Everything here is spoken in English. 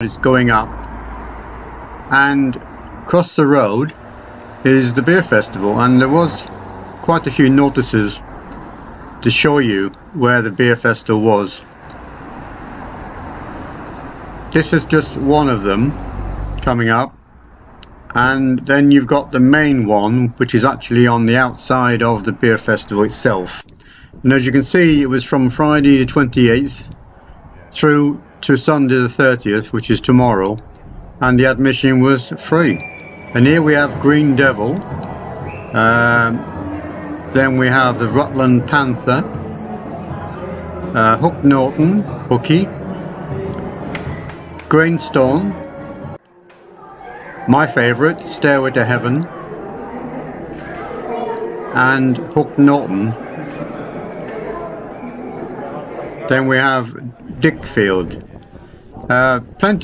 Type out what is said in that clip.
is going up, and across the road is the beer festival, and there was quite a few notices to show you where the beer festival was. This is just one of them coming up, and then you've got the main one, which is actually on the outside of the beer festival itself. And as you can see, it was from Friday the 28th through to Sunday the 30th, which is tomorrow, and the admission was free. And here we have Green Devil, then we have the Rutland Panther, Hook Norton, Hooky, Grainstone, my favourite, Stairway to Heaven, and Hook Norton. Then we have Dickfield. Plenty of